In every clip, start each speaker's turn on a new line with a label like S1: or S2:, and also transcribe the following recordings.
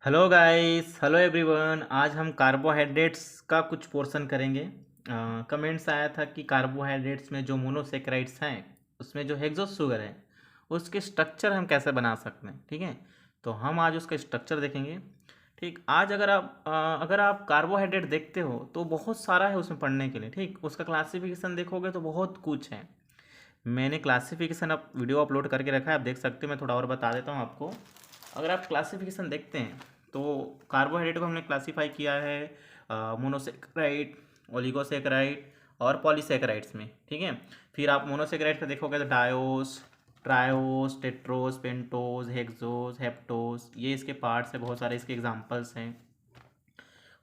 S1: Hello guys, hello everyone. आज हम carbohydrates का कुछ पोर्शन करेंगे। कमेंट्स आया था कि कार्बोहाइड्रेट्स में जो मोनोसेक्राइड्स हैं उसमें जो हेक्सोस शुगर है उसके स्ट्रक्चर हम कैसे बना सकते हैं। ठीक है, तो हम आज उसका स्ट्रक्चर देखेंगे। ठीक, आज अगर आप कार्बोहाइड्रेट देखते हो तो बहुत सारा है उसमें पढ़ने के लिए। ठीक, उसका क्लासिफिकेशन देखोगे तो बहुत कुछ है। मैंने क्लासिफिकेशन अब वीडियो अपलोड करके रखा है, आप देख सकते हो। मैं थोड़ा और बता देता हूँ आपको। अगर आप क्लासिफिकेशन देखते हैं तो कार्बोहाइड्रेट को हमने क्लासीफाई किया है मोनोसेक्राइड, ओलिगोसेक्राइड और पॉलीसेक्राइड्स में। ठीक है, फिर आप मोनोसेक्राइड का देखोगे तो डायोस, ट्रायोस, टेट्रोस, पेंटोस, हेक्सोस, हेप्टोस, ये इसके पार्ट्स है। बहुत सारे इसके एग्जांपल्स हैं।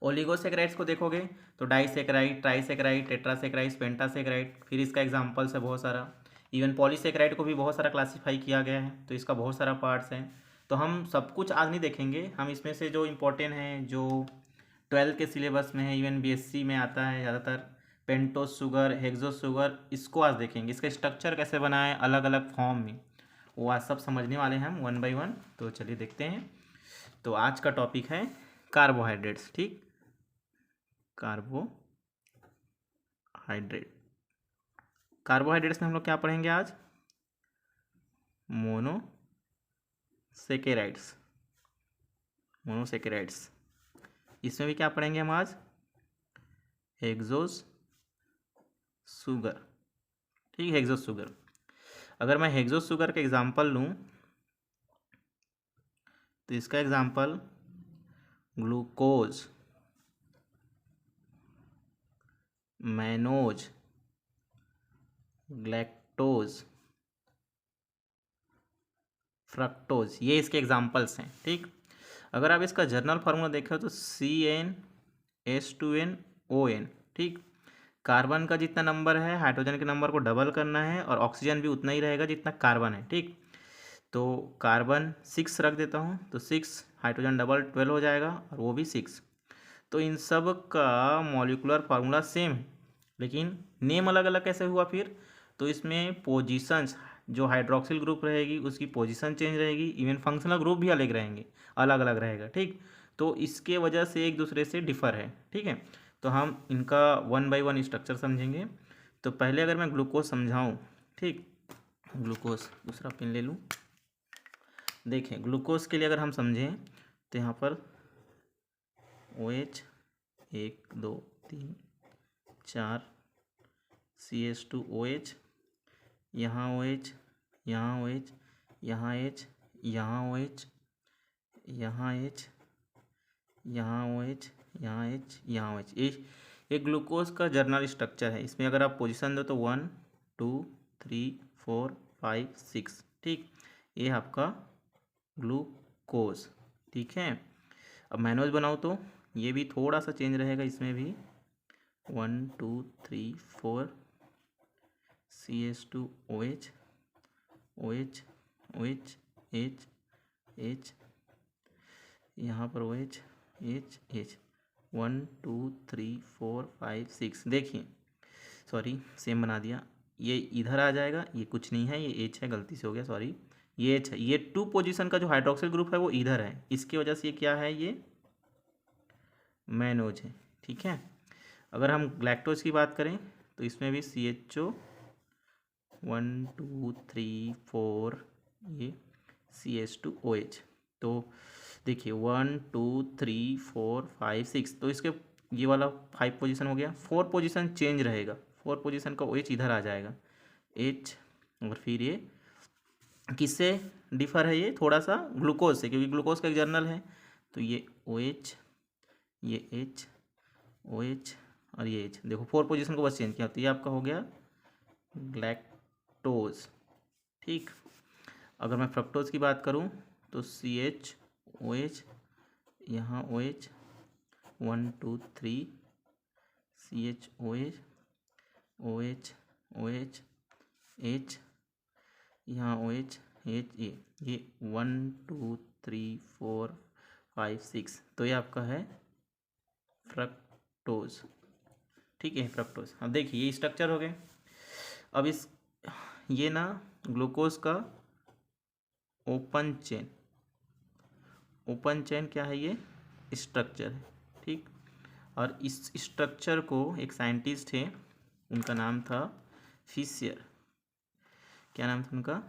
S1: ओलिगोसेक्राइड्स को देखोगे तो डाइसेक्राइड, ट्राइसेक्राइड, टेट्रासेक्राइड, पेंटासेक्राइड, फिर इसका एग्जांपल्स है बहुत सारा। इवन पॉलीसेक्राइड को भी बहुत सारा क्लासीफाई किया गया है, तो इसका बहुत सारा पार्ट्स हैं। तो हम सब कुछ आज नहीं देखेंगे, हम इसमें से जो इम्पोर्टेंट हैं, जो 12 के सिलेबस में है, इवन बीएससी में आता है ज़्यादातर, पेंटोस शुगर, हेक्सोस शुगर, इसको आज देखेंगे। इसका स्ट्रक्चर कैसे बना है अलग अलग फॉर्म में, वो आज सब समझने वाले हैं हम वन बाय वन। तो चलिए देखते हैं। तो आज का टॉपिक है कार्बोहाइड्रेट्स। ठीक, कार्बोहाइड्रेट। कार्बोहाइड्रेट्स में हम लोग क्या पढ़ेंगे आज? मोनोसेकेराइड्स। मोनोसेकेराइड्स, इसमें भी क्या पढ़ेंगे हम आज? Hexose sugar. ठीक है, हेक्सोस शुगर। अगर मैं हेक्सोस शुगर का एग्जांपल लूँ तो इसका example glucose, mannose, galactose, fructose, ये इसके एग्जांपल्स हैं। ठीक, अगर आप इसका जर्नल फार्मूला देखें तो CnH2nOn। ठीक, कार्बन का जितना नंबर है हाइड्रोजन के नंबर को डबल करना है, और ऑक्सीजन भी उतना ही रहेगा जितना कार्बन है। ठीक, तो कार्बन 6 रख देता हूँ तो 6, हाइड्रोजन डबल 12 हो जाएगा, और वो भी 6। तो इन सब का मॉलिक्यूलर फार्मूला सेम है, लेकिन नेम अलग अलग कैसे हुआ फिर? तो इसमें पोजीशंस, जो हाइड्रोक्सिल ग्रुप रहेगी उसकी पोजीशन चेंज रहेगी, इवन फंक्शनल ग्रुप भी अलग रहेंगे, अलग अलग रहेगा। ठीक, तो इसके वजह से एक दूसरे से डिफर है। ठीक है, तो हम इनका वन बाय वन स्ट्रक्चर समझेंगे। तो पहले अगर मैं ग्लूकोज समझाऊँ, ठीक, ग्लूकोज, दूसरा पेन ले लूँ। देखें, ग्लूकोज के लिए अगर हम समझें तो यहाँ पर OH 1 2 3 4, CH2OH, यहाँ OH, यहाँ OH, यहाँ H, यहाँ OH, यहाँ H, यहाँ OH, यहाँ H, यहाँ OH, ये ग्लूकोज का जर्नल स्ट्रक्चर है। इसमें अगर आप पोजीशन दो तो 1 2 3 4 5 6। ठीक, ये आपका ग्लूकोज। ठीक है, अब मैनुअल बनाओ तो ये भी थोड़ा सा चेंज रहेगा, इसमें भी 1 2 3 4, CH2OH, OH, OH, H, H, यहाँ पर OH, H, H, 1 2 3 4 5 6। देखिए, सॉरी सेम बना दिया, ये इधर आ जाएगा, ये कुछ नहीं है, ये H है, गलती से हो गया, सॉरी। ये H है, ये 2 पोजीशन का जो हाइड्रोक्सिल ग्रुप है वो इधर है, इसकी वजह से ये क्या है, ये मैनोज है। ठीक है, अगर हम ग्लैक्टोज की बात करें तो इसमें भी CHO 1 2 3 4, ये CH2OH। तो देखिए 1 2 3 4 5 6, तो इसके ये वाला 5 पोजीशन हो गया। 4 पोजीशन चेंज रहेगा, 4 पोजीशन का OH इधर आ जाएगा, H। और फिर ये किससे डिफर है? ये थोड़ा सा ग्लूकोज से, क्योंकि ग्लूकोज का एक जर्नल है। तो ये OH, ये H, OH और ये H। देखो 4 पोजीशन को बस चेंज किया, तो ये आपका हो गया ग्लैक्टोज। ठीक, अगर मैं फ्रक्टोज की बात करूं तो CHOH, यहाँ OH 1 2 3, CHOH, OH, OH, H, यहाँ OH, H, ये 1 2 3 4 5 6। तो ये आपका है फ्रक्टोज। ठीक है, फ्रक्टोज। अब देखिए ये स्ट्रक्चर हो गए। अब इस ये ना ग्लूकोज का ओपन चेन, ओपन चेन क्या है, ये स्ट्रक्चर है, ठीक। और इस स्ट्रक्चर को एक साइंटिस्ट थे, उनका नाम था फिशियर। क्या नाम था उनका?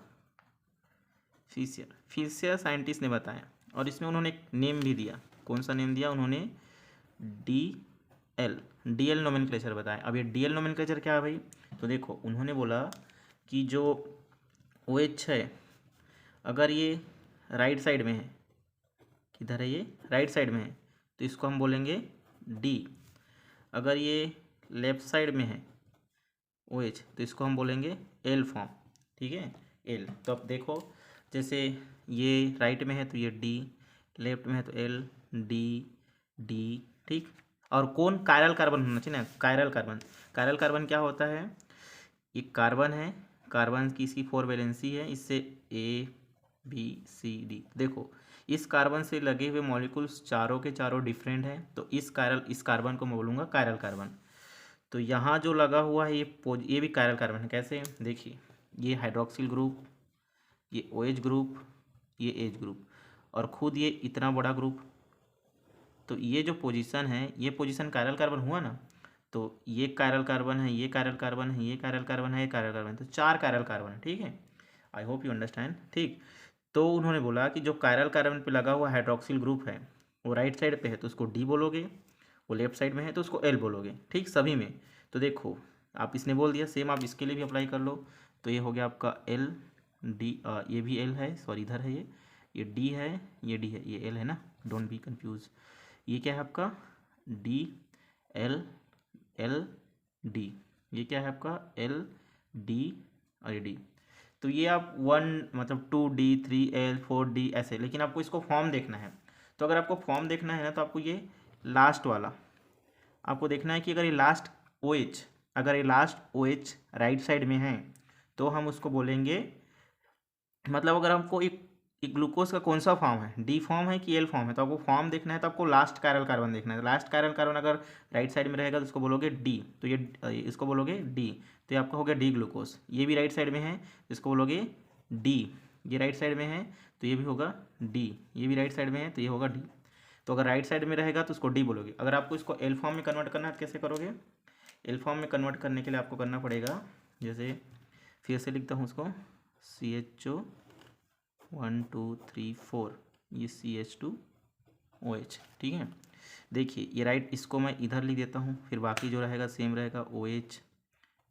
S1: फिशियर साइंटिस्ट ने बताया, और इसमें उन्होंने एक नेम भी दिया। कौन सा नेम दिया उन्होंने? डी एल नोमेनक्लेचर बताया। अब ये डी एल नोमेनक्लेचर क्या है भाई? तो देखो, उन्होंने बोला कि जो ओ एच है, अगर ये राइट साइड में है, किधर है ये? राइट साइड में है, तो इसको हम बोलेंगे डी। अगर ये लेफ्ट साइड में है ओ एच, तो इसको हम बोलेंगे एल फॉर्म, ठीक है, एल। तो अब देखो, जैसे ये राइट में है तो ये डी, लेफ्ट में है तो एल, डी, डी, ठीक। और कौन? कायरल कार्बन होना चाहिए ना, कायरल कार्बन। कायरल कार्बन क्या होता है? एक कार्बन है, कार्बन की इसकी 4 वैलेंसी है, इससे ए बी सी डी। देखो, इस कार्बन से लगे हुए मॉलिक्यूल्स चारों के चारों डिफरेंट हैं, तो इस कार्बन को मैं बोलूँगा कायरल कार्बन। तो यहाँ जो लगा हुआ है ये भी कायरल कार्बन है। कैसे? देखिए, ये हाइड्रोक्सिल ग्रुप, ये ओ एच ग्रुप, ये एच ग्रुप, और खुद ये इतना बड़ा ग्रुप। तो ये जो पोजीशन है, ये पोजीशन कायरल कार्बन हुआ ना। तो ये कायरल कार्बन है, ये कायरल कार्बन है, ये कायरल कार्बन है, ये कायरल कार्बन है, तो 4 कायरल कार्बन है, ठीक है। आई होप यू अंडरस्टैंड, ठीक। तो उन्होंने बोला कि जो कायरल कार्बन पे लगा हुआ हाइड्रोक्सिल ग्रुप है, वो राइट साइड पे है तो उसको डी बोलोगे, वो लेफ्ट साइड में है तो उसको एल बोलोगे, ठीक, सभी में। तो देखो, आप इसने बोल दिया, सेम आप इसके लिए भी अप्लाई कर लो। तो ये हो गया आपका एल डी, ये भी एल है, सॉरी इधर है ये डी है, ये डी है, ये एल है ना, डोंट बी कंफ्यूज। ये क्या है आपका? D L L D. ये क्या है आपका? एल डी और ये डी। तो ये आप 1 मतलब 2D 3L 4D ऐसे, लेकिन आपको इसको फॉर्म देखना है। तो अगर आपको फॉर्म देखना है ना, तो आपको ये लास्ट वाला आपको देखना है कि अगर ये लास्ट OH, अगर ये लास्ट OH राइट साइड में है, तो हम उसको बोलेंगे, मतलब अगर हमको एक ग्लूकोज का कौन सा फॉर्म है, डी फॉर्म है कि एल फॉर्म है, तो आपको फॉर्म देखना है, तो आपको लास्ट कायरल कार्बन देखना है। लास्ट कायरल कार्बन अगर राइट साइड में रहेगा तो उसको बोलोगे डी, तो ये इसको बोलोगे डी, तो ये आपका हो गया डी ग्लूकोज। ये भी राइट साइड में है, इसको बोलोगे डी। ये राइट साइड में है तो ये भी होगा डी, ये भी राइट साइड में है तो ये होगा डी। तो अगर राइट साइड में रहेगा तो उसको डी बोलोगे। अगर आपको इसको एल फॉर्म में कन्वर्ट करना है तो कैसे करोगे? एल फॉर्म में कन्वर्ट करने के लिए आपको करना पड़ेगा, जैसे फिर से लिखता हूँ उसको, CHO 1 2 3 4, ये CH2OH, ठीक है। देखिए, ये राइट, इसको मैं इधर लिख देता हूँ, फिर बाकी जो रहेगा सेम रहेगा, OH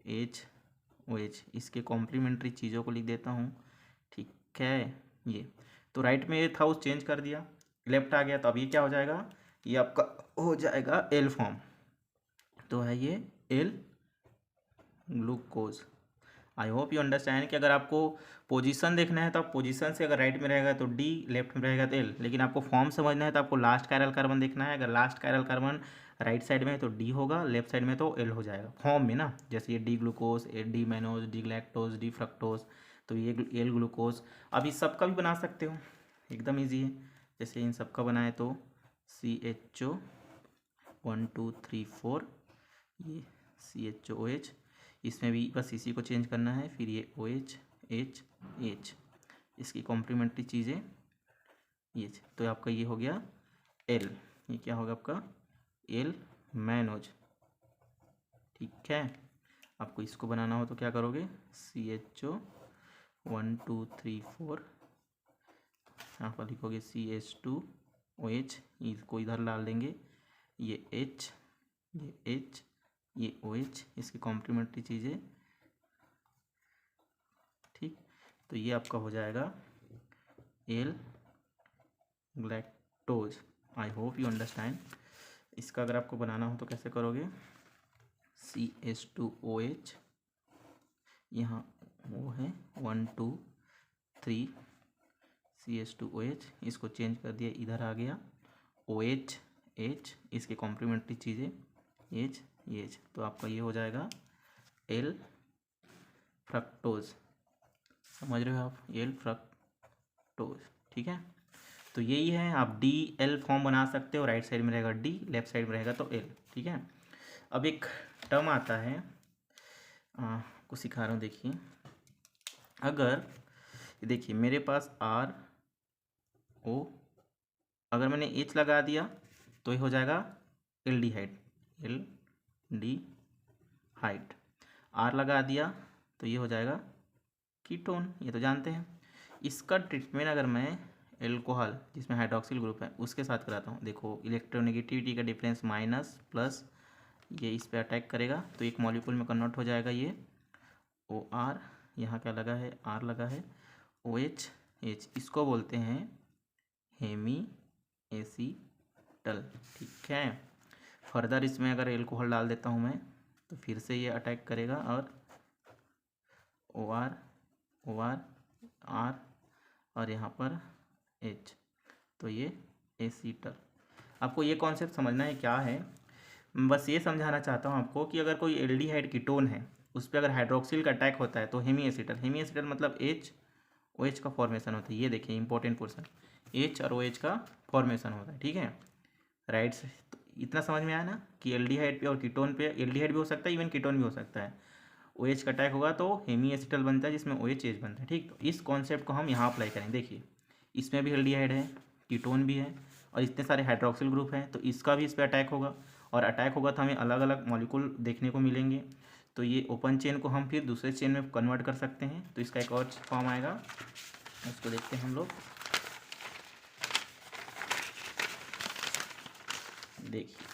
S1: H OH, इसके कॉम्प्लीमेंट्री चीज़ों को लिख देता हूँ, ठीक है। ये तो राइट में ये था, उस चेंज कर दिया, लेफ्ट आ गया, तो अब ये क्या हो जाएगा? ये आपका हो जाएगा एल फॉर्म। तो है ये L glucose. I hope you understand कि अगर आपको पोजीशन देखना है तो आप पोजीशन से, अगर राइट में रहेगा तो डी, लेफ्ट में रहेगा तो एल, लेकिन आपको फॉर्म समझना है तो आपको लास्ट कायरल कार्बन देखना है। अगर last chiral carbon right side में है तो डी होगा, लेफ्ट साइड में तो एल हो जाएगा फॉर्म में ना। जैसे ये D glucose, D mannose, D electrons, D fructose, तो ये एल ग्लूकोज। अब इस सब का भी बना सकते हो, एकदम ईजी है। जैसे इन सब का बनाए तो CHO 1 2 3 4, ये CHOH, इसमें भी बस इसी को चेंज करना है। फिर ये OH H H, इसकी कॉम्प्लीमेंट्री चीज़ें ये, तो आपका ये हो गया L। ये क्या होगा आपका? L मैनोज, ठीक है। आपको इसको बनाना हो तो क्या करोगे? CHO 1 2 3 4, यहाँ पर लिखोगे CH2OH, इसको इधर डाल देंगे, ये H, ये H, ये OH, इसकी कॉम्प्लीमेंट्री चीज़ें, ठीक। तो ये आपका हो जाएगा L galactose. I hope you understand. इसका अगर आपको बनाना हो तो कैसे करोगे? CH2OH, यहाँ वो है 1 2 3, CH2OH, इसको चेंज कर दिया, इधर आ गया OH H, इसके कॉम्प्लीमेंट्री चीज़ें H H, तो आपका ये हो जाएगा एल फ्रक्टोज। समझ रहे हो आप? एल फ्रक्टोज, ठीक है। तो यही है, आप डी एल फॉर्म बना सकते हो, राइट साइड में रहेगा डी, लेफ्ट साइड में रहेगा तो एल, ठीक है। अब एक टर्म आता है, को सिखा रहा हूँ, देखिए। अगर देखिए मेरे पास RO अगर मैंने एच लगा दिया तो ये हो जाएगा aldehyde, L D hyde. R लगा दिया तो ये हो जाएगा कीटोन, ये तो जानते हैं। इसका ट्रीटमेंट अगर मैं एल्कोहल जिसमें हाइड्रोक्सिल ग्रुप है उसके साथ कराता हूँ, देखो इलेक्ट्रोनेगेटिविटी का डिफरेंस माइनस प्लस, ये इस पर अटैक करेगा तो एक मॉलिक्यूल में कन्वर्ट हो जाएगा ये ओ आर, यहाँ क्या लगा है आर लगा है, ओ एच एच, इसको बोलते हैं हेमी एसीटल। ठीक है, फर्दर इसमें अगर एल्कोहल डाल देता हूँ मैं तो फिर से ये अटैक करेगा और ओ आर आर और यहाँ पर एच, तो ये एसीटल। आपको ये कॉन्सेप्ट समझना है क्या है, बस ये समझाना चाहता हूँ आपको कि अगर कोई एल्डिहाइड कीटोन है उस पर अगर हाइड्रोक्सिल का अटैक होता है तो हेमी एसीटल, हेमी एसीटल मतलब एच ओ एच का फॉर्मेशन होता है। ये देखिए इंपॉर्टेंट पोर्सन, एच और ओ एच का फॉर्मेशन होता है। ठीक है, राइट से तो इतना समझ में आया ना कि एल्डिहाइड पे और कीटोन पे, एल्डिहाइड भी हो सकता है इवन कीटोन भी हो सकता है, ओ एच का अटैक होगा तो हेमी एसिटल बनता है जिसमें ओ एच एच बनता है। ठीक, तो इस कॉन्सेप्ट को हम यहाँ अप्लाई करेंगे। देखिए इसमें भी एल्डिहाइड है, कीटोन भी है और इतने सारे हाइड्रोक्सिल ग्रुप हैं, तो इसका भी इस पर अटैक होगा और अटैक होगा तो हमें अलग अलग मॉलिक्यूल देखने को मिलेंगे। तो ये ओपन चेन को हम फिर दूसरे चेन में कन्वर्ट कर सकते हैं, तो इसका एक और फॉर्म आएगा, उसको देखते हैं हम लोग। देखिए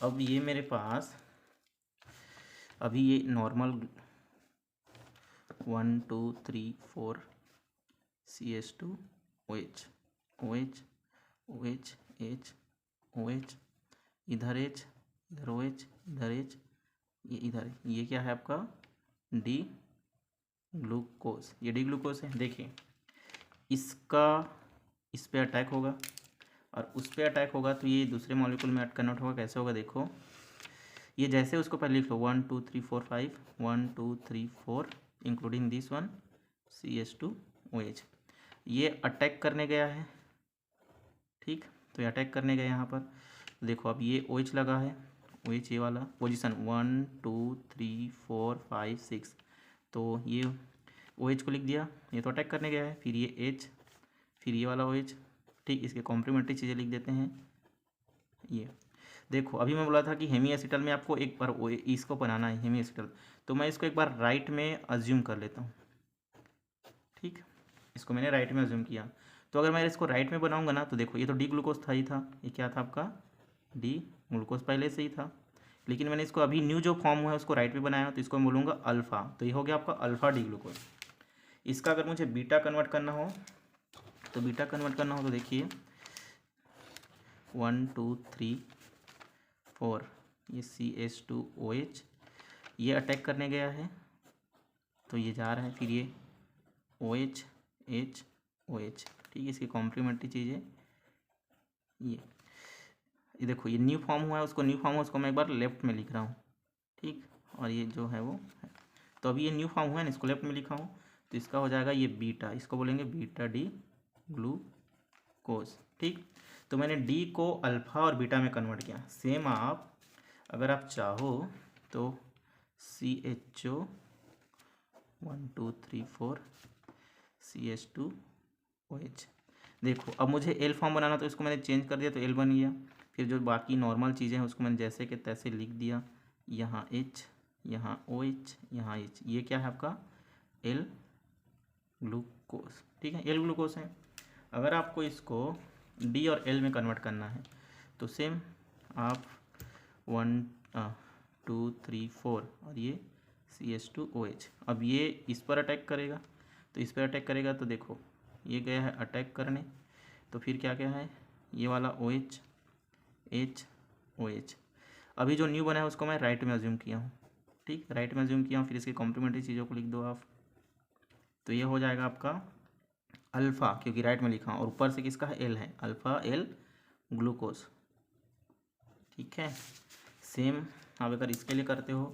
S1: अब ये मेरे पास अभी ये normal 1 2 3 4 CH2 OH OH OH H OH, इधर H इधर OH इधर H, ये इधर, ये क्या है आपका डी ग्लूकोज, ये डी ग्लूकोज है। देखिए इसका इस पे अटैक होगा और उस पे अटैक होगा तो ये दूसरे मॉलिक्यूल में कन्वर्ट होगा। कैसे होगा देखो, ये जैसे उसको पहले लिख लो 1 2 3 4 5 1 2 3 4 इंक्लूडिंग दिस वन CH2OH, ये अटैक करने गया है। ठीक, तो ये अटैक करने गया यहाँ पर, देखो अब ये OH लगा है, OH ये वाला पोजीशन 1 2 3 4 5 6, तो ये OH को लिख दिया, ये तो अटैक करने गया है। फिर ये H, फिर ये वाला OH। ठीक, इसके कॉम्प्लीमेंट्री चीज़ें लिख देते हैं। ये देखो अभी मैं बोला था कि हेमी एसिटल में आपको एक बार इसको बनाना है हेमी एसिटल, तो मैं इसको एक बार राइट में अज्यूम कर लेता हूँ। ठीक, इसको मैंने राइट में अज्यूम किया, तो अगर मैं इसको राइट में बनाऊंगा ना तो देखो ये तो डी ग्लूकोज था ही था, ये क्या था आपका डी ग्लूकोज पहले से ही था, लेकिन मैंने इसको अभी न्यू जो फॉर्म हुआ है उसको राइट में बनाया, तो इसको मैं बोलूँगा अल्फ़ा, तो ये हो गया आपका अल्फ़ा डी ग्लूकोज। इसका अगर मुझे बीटा कन्वर्ट करना हो तो बीटा कन्वर्ट करना हो तो देखिए 1 2 3 4 ये CH2OH, ये अटैक करने गया है तो ये जा रहा है, फिर ये OH H OH। ठीक है, इसकी कॉम्प्लीमेंट्री चीज़ें ये देखो ये न्यू फॉर्म हुआ है, उसको न्यू फॉर्म हुआ उसको मैं एक बार लेफ्ट में लिख रहा हूँ। ठीक, और ये जो है वो है, तो अभी ये न्यू फॉर्म हुआ है ना, इसको लेफ्ट में लिखा हूँ, तो इसका हो जाएगा ये बीटा, इसको बोलेंगे बीटा डी ग्लूकोज। ठीक, तो मैंने डी को अल्फ़ा और बीटा में कन्वर्ट किया। सेम आप अगर आप चाहो तो CHO 1 2 3 4 CH2OH, देखो अब मुझे एल फॉर्म बनाना तो इसको मैंने चेंज कर दिया तो एल बन गया। फिर जो बाकी नॉर्मल चीज़ें हैं उसको मैंने जैसे कि तैसे लिख दिया, यहाँ H यहाँ OH यहाँ H, ये क्या है आपका एल ग्लूकोज। ठीक है, एल ग्लूकोज है। अगर आपको इसको डी और एल में कन्वर्ट करना है तो सेम आप 1 2 3 4 और ये CH2OH, अब ये इस पर अटैक करेगा, तो इस पर अटैक करेगा तो देखो ये गया है अटैक करने, तो फिर क्या क्या है ये वाला OH H OH। अभी जो न्यू बना है उसको मैं राइट में अज्यूम किया हूँ। ठीक, राइट में अज्यूम किया हूँ, फिर इसकी कॉम्प्लीमेंट्री चीज़ों को लिख दो आप, तो ये हो जाएगा आपका अल्फ़ा, क्योंकि राइट में लिखा हूँ, और ऊपर से किसका है एल है, अल्फ़ा एल ग्लूकोज। ठीक है, सेम आप अगर इसके लिए करते हो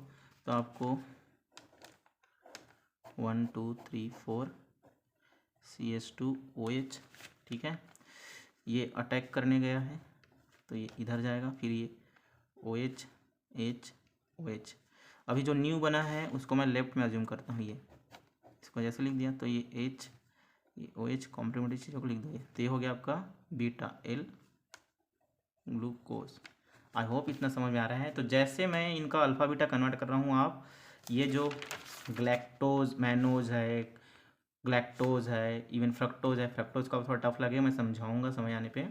S1: तो आपको 1 2 3 4 CH2OH। ठीक है, ये अटैक करने गया है तो ये इधर जाएगा, फिर ये OH H OH। अभी जो न्यू बना है उसको मैं लेफ्ट में अज्यूम करता हूँ, ये इसको जैसे लिख दिया तो ये H ये OH कॉम्प्लीमेंट्री चीज़ों को लिख दो, तो ये हो गया आपका beta L glucose. I hope इतना समझ में आ रहा है। तो जैसे मैं इनका अल्फ़ा बीटा कन्वर्ट कर रहा हूँ, आप ये जो ग्लैक्टोज मैनोज है, ग्लैक्टोज है, इवन फ्रक्टोज है, फ्रक्टोज का थोड़ा टफ लगे, मैं समझाऊंगा समय आने पे,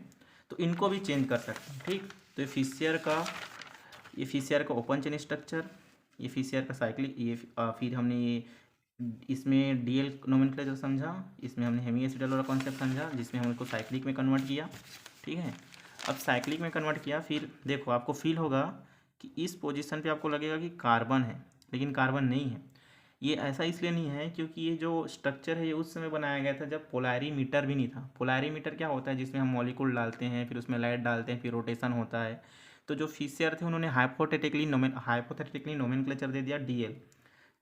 S1: तो इनको भी चेंज कर सकते हैं। ठीक, तो ये फिशियर का ओपन चेन स्ट्रक्चर, ये फिशियर का साइक्लिक, ये फिर हमने ये इसमें डीएल नोमेनक्लेचर समझा, इसमें हमने हेमी एसिडल वाला कॉन्सेप्ट समझा जिसमें हम इसको साइक्लिक में कन्वर्ट किया। ठीक है, अब साइक्लिक में कन्वर्ट किया, फिर देखो आपको फील होगा कि इस पोजीशन पे आपको लगेगा कि कार्बन है, लेकिन कार्बन नहीं है। ये ऐसा इसलिए नहीं है क्योंकि ये जो स्ट्रक्चर है ये उस समय बनाया गया था जब पोलैरीमीटर भी नहीं था। पोलैरीमीटर क्या होता है, जिसमें हम मॉलिक्यूल डालते हैं, फिर उसमें लाइट डालते हैं, फिर रोटेशन होता है। तो जो फिशियर थे उन्होंने हाइपोथेटिकली नोमेनक्लेचर दे दिया डीएल।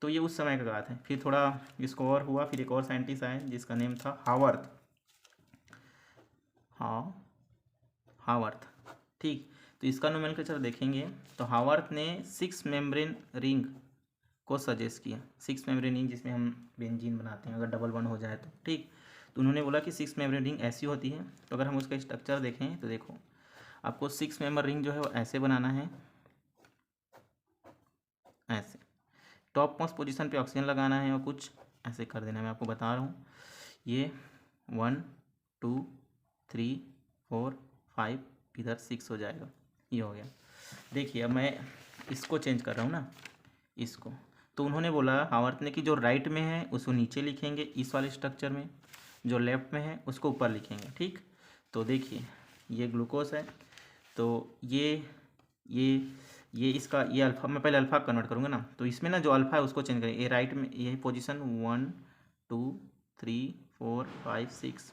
S1: तो ये उस समय का बात है। फिर थोड़ा इसको और हुआ, फिर एक और साइंटिस्ट आए जिसका नेम था हावर्थ। हावर्थ, ठीक। तो इसका नोमेनक्लेचर देखेंगे तो हावर्थ ने 6 मेम्ब्रेन रिंग को सजेस्ट किया। 6 मेम्ब्रेन रिंग जिसमें हम बेंजीन बनाते हैं अगर डबल बॉन्ड हो जाए तो, ठीक। तो उन्होंने बोला कि 6 मेम्ब्रेन रिंग ऐसी होती है। तो अगर हम उसका स्ट्रक्चर देखें तो देखो आपको 6 मेम्बर रिंग जो है वो ऐसे बनाना है, ऐसे टॉप मोस्ट पोजीशन पे ऑक्सीजन लगाना है और कुछ ऐसे कर देना है। मैं आपको बता रहा हूँ, ये 1 2 3 4 5, इधर 6 हो जाएगा, ये हो गया। देखिए अब मैं इसको चेंज कर रहा हूँ ना, इसको। तो उन्होंने बोला हावर्थ ने कि जो राइट में है उसको नीचे लिखेंगे इस वाले स्ट्रक्चर में, जो लेफ्ट में है उसको ऊपर लिखेंगे। ठीक, तो देखिए ये ग्लूकोज है, तो ये ये इसका ये अल्फ़ा, मैं पहले अल्फ़ा कन्वर्ट करूँगा ना, तो इसमें ना जो अल्फ़ा है उसको चेंज करेंगे। ये राइट में यही पोजीशन 1 2 3 4 5 6,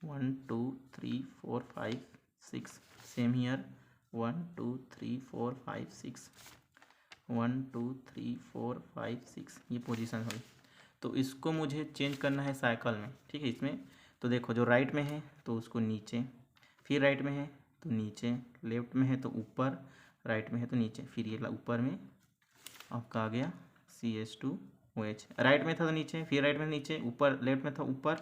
S1: 1 2 3 4 5 6, सेम हियर 1 2 3 4 5 6, 1 2 3 4 5 6, ये पोजीशन हुई। तो इसको मुझे चेंज करना है साइकिल में। ठीक है, इसमें तो देखो जो राइट में है तो उसको नीचे, फिर राइट में है तो नीचे, लेफ्ट में है तो ऊपर, राइट में है तो नीचे, फिर ये ऊपर में आपका आ गया CH2OH। राइट में था तो नीचे, फिर राइट में नीचे, ऊपर लेफ्ट में था ऊपर,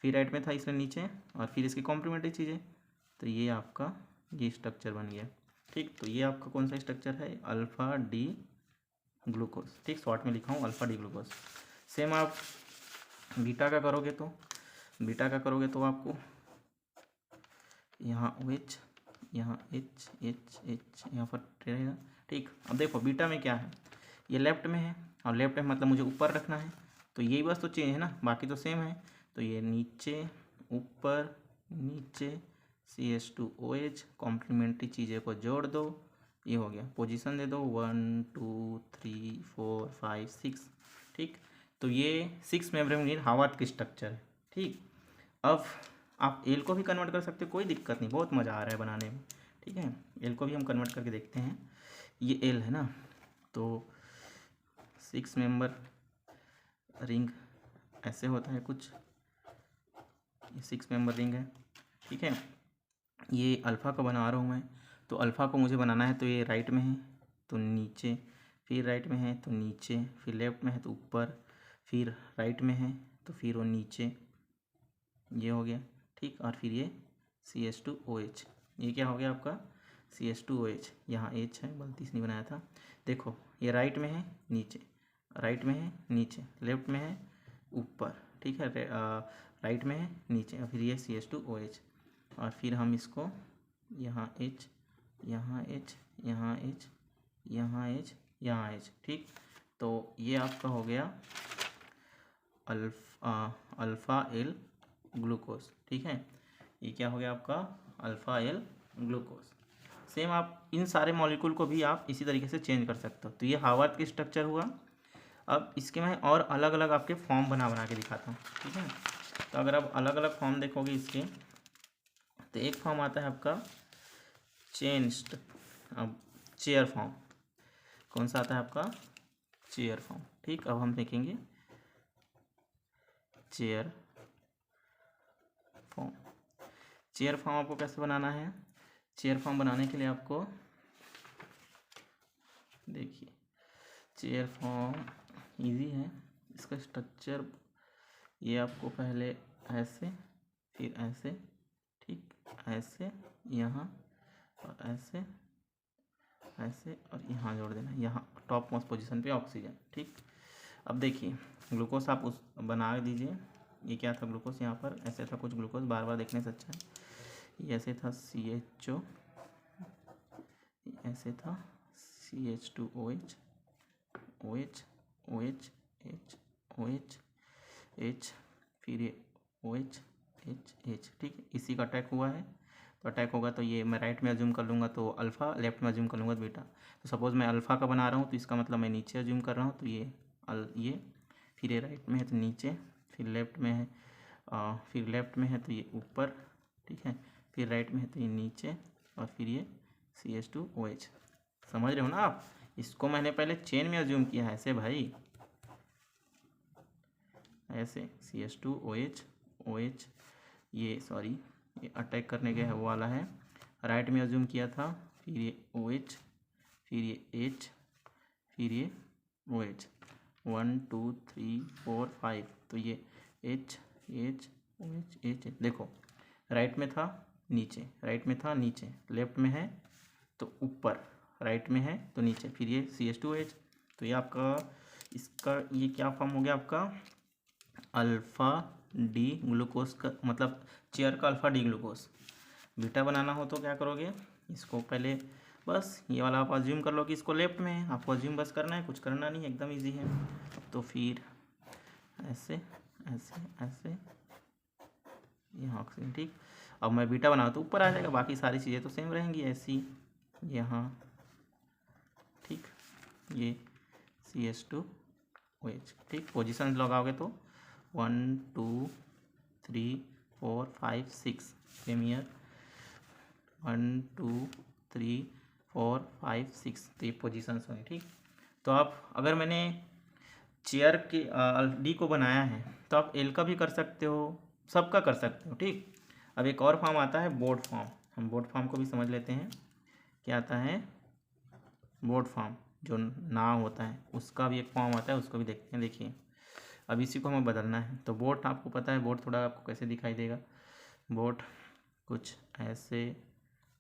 S1: फिर राइट में था इसमें नीचे, और फिर इसकी कॉम्प्लीमेंट्री चीज़ें। तो ये आपका ये स्ट्रक्चर बन गया। ठीक, तो ये आपका कौन सा स्ट्रक्चर है, अल्फ़ा डी ग्लूकोज। ठीक, शॉर्ट में लिखा हूँ अल्फ़ा डी ग्लूकोज। सेम आप बीटा का करोगे तो आपको यहाँ OH, यहाँ H H H यहाँ पर रहेगा। ठीक, अब देखो बीटा में क्या है, ये लेफ्ट में है, और लेफ्ट में मतलब मुझे ऊपर रखना है, तो यही बस तो चेंज है ना, बाकी तो सेम है। तो ये नीचे ऊपर नीचे CH2OH, कॉम्प्लीमेंट्री चीज़ें को जोड़ दो, ये हो गया। पोजीशन दे दो 1 2 3 4 5 6। ठीक, तो ये 6 मेम्ब्रेन हावर्थ की स्ट्रक्चर है। ठीक, अब आप एल को भी कन्वर्ट कर सकते हो, कोई दिक्कत नहीं, बहुत मज़ा आ रहा है बनाने में। ठीक है, एल को भी हम कन्वर्ट करके देखते हैं। ये एल है ना, तो 6 मेंबर रिंग ऐसे होता है कुछ, ये 6 मेंबर रिंग है। ठीक है, ये अल्फ़ा का बना रहा हूँ मैं, तो अल्फ़ा को मुझे बनाना है, तो ये राइट में है तो नीचे, फिर राइट में है तो नीचे, फिर लेफ्ट में है तो ऊपर, फिर राइट में है तो फिर वो नीचे, ये हो गया। ठीक, और फिर ये CH2OH, ये क्या हो गया आपका CH2OH। यहाँ H है, गलती से नहीं बनाया था। देखो ये राइट में है नीचे, राइट में है नीचे, लेफ्ट में है ऊपर। ठीक है, राइट में है नीचे, और फिर ये CH2OH, और फिर हम इसको यहाँ H, यहाँ H, यहाँ H, यहाँ H, यहाँ H। ठीक, तो ये आपका हो गया अल्फ़ा एल ग्लूकोज। ठीक है, ये क्या हो गया आपका अल्फ़ा एल ग्लूकोज। सेम आप इन सारे मॉलिक्यूल को भी आप इसी तरीके से चेंज कर सकते हो। तो ये हावर्थ की स्ट्रक्चर हुआ। अब इसके मैं और अलग अलग आपके फॉर्म बना के दिखाता हूँ। ठीक है, तो अगर आप अलग अलग फॉर्म देखोगे इसके, तो एक फॉर्म आता है आपका चेंज्ड, अब चेयर फॉर्म। कौन सा आता है आपका चेयर फॉर्म। ठीक, अब हम देखेंगे चेयर फॉर्म। चेयर फॉर्म आपको कैसे बनाना है, चेयर फॉर्म बनाने के लिए आपको देखिए चेयर फॉर्म इजी है। इसका स्ट्रक्चर ये आपको पहले ऐसे, फिर ऐसे, ऐसे, यहाँ और ऐसे, ऐसे और यहाँ जोड़ देना, यहाँ टॉप मोस्ट पोजीशन पे ऑक्सीजन। ठीक, अब देखिए ग्लूकोज आप उस बना दीजिए। ये क्या था ग्लूकोज, यहाँ पर ऐसे था कुछ ग्लूकोज, बार बार देखने से अच्छा है। ये ऐसे था CHO, ऐसे था CH2OH, OH, OH, H, OH, H, फिर ये OH, H, H। ठीक, इसी का अटैक हुआ है। तो अटैक होगा तो ये मैं राइट में अज्यूम कर लूँगा तो अल्फ़ा, लेफ्ट में अज्यूम कर लूँगा तो बीटा। तो सपोज़ मैं अल्फ़ा का बना रहा हूँ तो इसका मतलब मैं नीचे अज्यूम कर रहा हूँ, तो ये फिर ये राइट में है तो नीचे, फिर लेफ्ट में है, फिर लेफ्ट में है तो ये ऊपर। ठीक है, फिर राइट में है तो ये नीचे, और फिर ये CH2OH। समझ रहे हो ना आप? इसको मैंने पहले चेन में अज्यूम किया है ऐसे भाई, ऐसे CH2OH, OH, ये सॉरी ये अटैक करने के है वो वाला है, राइट में अज्यूम किया था, फिर ये OH, फिर ये H, फिर ये OH, 1 2 3 4 5, तो ये H, H, OH, H। देखो राइट में था नीचे, राइट में था नीचे, लेफ्ट में है तो ऊपर, राइट में है तो नीचे, फिर ये CH2OH। तो ये आपका इसका ये क्या फॉर्म हो गया आपका, अल्फ़ा डी ग्लूकोज का, मतलब चेयर का अल्फ़ा डी ग्लूकोज। बीटा बनाना हो तो क्या करोगे, इसको पहले बस ये वाला आप अज्यूम कर लो कि इसको लेफ्ट में है, आपको अज्यूम बस करना है, कुछ करना नहीं, एकदम इजी है। तो फिर ऐसे ऐसे ऐसे यहाँ ऑक्सीजन। ठीक, अब मैं बीटा बनाऊँ तो ऊपर आ जाएगा, बाकी सारी चीज़ें तो सेम रहेंगी ऐसी यहाँ। ठीक, ये CH2OH। ठीक, पोजिशन लगाओगे तो 1 2 3 4 5 6 सेम ईयर, 1 2 3 4 5 6, तो ये पोजिशंस होंगे। ठीक, तो आप अगर मैंने चेयर के डी को बनाया है तो आप एल का भी कर सकते हो, सबका कर सकते हो। ठीक, अब एक और फॉर्म आता है बोर्ड फॉर्म, हम बोर्ड फॉर्म को भी समझ लेते हैं। क्या आता है बोर्ड फॉर्म, जो नाव होता है उसका भी एक फॉर्म आता है, उसको भी देखते हैं। देखिए अब इसी को हमें बदलना है, तो बोर्ड आपको पता है बोर्ड थोड़ा आपको कैसे दिखाई देगा, बोर्ड कुछ ऐसे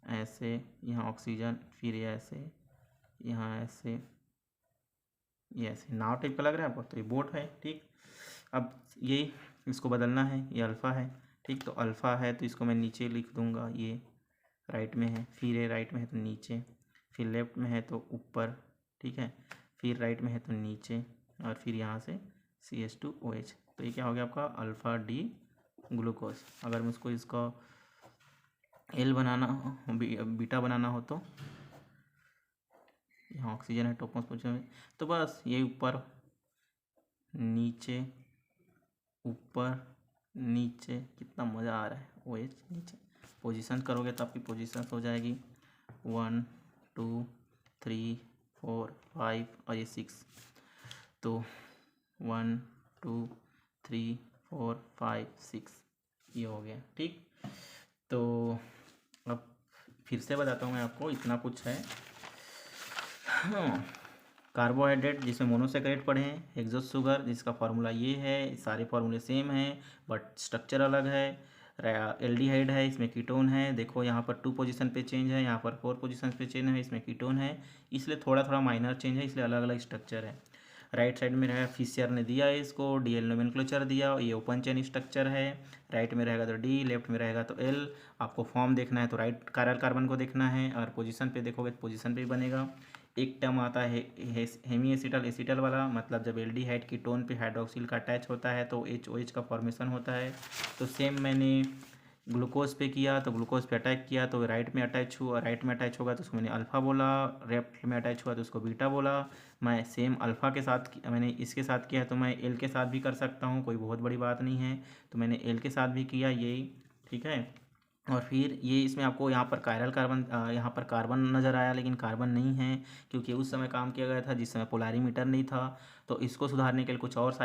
S1: ऐसे, यहाँ ऑक्सीजन, फिर ये ऐसे, यहाँ ऐसे, ये ऐसे नाव टाइप का लग रहा है आपको, तो ये बोट है। ठीक, अब ये इसको बदलना है, ये अल्फ़ा है। ठीक, तो अल्फ़ा है तो इसको मैं नीचे लिख दूँगा, ये राइट में है, फिर ये राइट में है तो नीचे, फिर लेफ्ट में है तो ऊपर। ठीक है, फिर राइट में है तो नीचे, और फिर यहाँ से CH2OH। तो ये क्या हो गया आपका अल्फ़ा डी ग्लूकोज। अगर मुझको इसका एल बनाना हो, बीटा बनाना हो तो यहाँ ऑक्सीजन है टॉप मोस्ट पोजीशन में, तो बस ये ऊपर नीचे ऊपर नीचे, कितना मज़ा आ रहा है। OH नीचे, पोजीशन करोगे तो आपकी पोजीशन हो जाएगी 1 2 3 4 5 और ये 6, तो 1 2 3 4 5 6 ये हो गया। ठीक, तो अब फिर से बताता हूँ मैं आपको, इतना कुछ है। हाँ, कार्बोहाइड्रेट जिसमें मोनोसेक्राइड पढ़े हैं, हेक्सोस शुगर जिसका फार्मूला ये है, सारे फार्मूले सेम हैं बट स्ट्रक्चर अलग है। एल्डिहाइड है, इसमें कीटोन है, देखो यहाँ पर 2 पोजीशन पे चेंज है, यहाँ पर 4 पोजीशन पे चेंज है, इसमें कीटोन है, इसलिए थोड़ा थोड़ा माइनर चेंज है, इसलिए अलग अलग स्ट्रक्चर है। राइट साइड में रहेगा, फिशर ने दिया है इसको DL नोमेनक्लेचर दिया, ये ओपन चेन स्ट्रक्चर है। राइट में रहेगा तो D, लेफ्ट में रहेगा तो L। आपको फॉर्म देखना है तो राइट कायरल कार्बन को देखना है, और पोजीशन पे देखोगे तो पोजीशन पे ही बनेगा। एक टर्म आता है हेमी एसिटल एसिटल वाला, मतलब जब एल्डिहाइड की टोन पे हाइड्रोक्सिल का अटैच होता है तो HOH का फॉर्मेशन होता है। तो सेम मैंने ग्लूकोज पे किया, तो ग्लूकोज पे अटैक किया तो राइट में अटैच हुआ, राइट में अटैच होगा तो उसको मैंने अल्फ़ा बोला, लेफ्ट में अटैच हुआ तो उसको बीटा बोला। मैं सेम अल्फ़ा के साथ मैंने इसके साथ किया है तो मैं एल के साथ भी कर सकता हूँ, कोई बहुत बड़ी बात नहीं है। तो मैंने एल के साथ भी किया यही। ठीक है, और फिर ये इसमें आपको यहाँ पर कायरल कार्बन, यहाँ पर कार्बन नज़र आया लेकिन कार्बन नहीं है, क्योंकि उस समय काम किया गया था जिस समय पोलारीमीटर नहीं था। तो इसको सुधारने के लिए कुछ और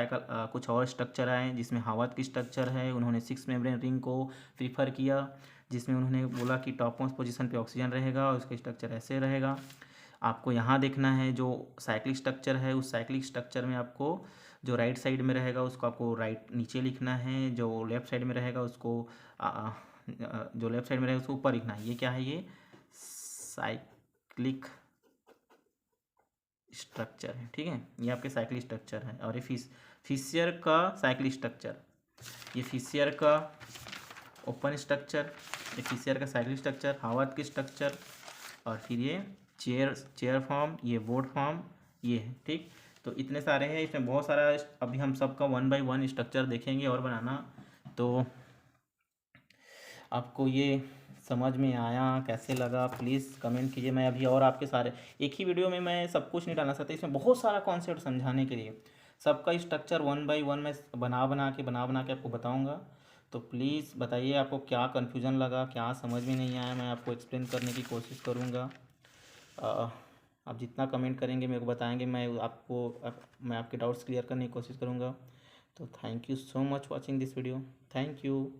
S1: कुछ और स्ट्रक्चर आए, जिसमें हावर्थ की स्ट्रक्चर है। उन्होंने 6 मेम्ब्रेन रिंग को प्रीफर किया, जिसमें उन्होंने बोला कि टॉप मोस्ट पोजीशन पे ऑक्सीजन रहेगा और उसका स्ट्रक्चर ऐसे रहेगा। आपको यहाँ देखना है जो साइक्लिक स्ट्रक्चर है, उस साइक्लिक स्ट्रक्चर में आपको जो राइट साइड में रहेगा उसको आपको राइट नीचे लिखना है, जो लेफ्ट साइड में रहेगा उसको जो लेफ्ट साइड में रहेगा उसको ऊपर लिखना है। ये क्या है, ये साइक्लिक स्ट्रक्चर है, ठीक है, ये आपके साइक्लिक स्ट्रक्चर है। और ये फिशियर का साइक्लिक स्ट्रक्चर, ये फिशियर का ओपन स्ट्रक्चर, ये फिशियर का साइक्लिक स्ट्रक्चर, हावर्थ की स्ट्रक्चर, और फिर ये चेयर फॉर्म, ये बोर्ड फॉर्म, ये है, ठीक। तो इतने सारे हैं, इसमें बहुत सारा, अभी हम सबका 1 बाय 1 स्ट्रक्चर देखेंगे और बनाना। तो आपको ये समझ में आया, कैसे लगा, प्लीज़ कमेंट कीजिए। मैं अभी और आपके सारे, एक ही वीडियो में मैं सब कुछ नहीं डालना चाहता, इसमें बहुत सारा कॉन्सेप्ट समझाने के लिए, सबका स्ट्रक्चर 1 बाय 1 मैं बना बना के आपको बताऊंगा। तो प्लीज़ बताइए आपको क्या कन्फ्यूज़न लगा, क्या समझ में नहीं आया, मैं आपको एक्सप्लेन करने की कोशिश करूँगा। आप जितना कमेंट करेंगे मेरे को बताएंगे, मैं आपके डाउट्स क्लियर करने की कोशिश करूँगा। तो thank you so much watching this video, thank you.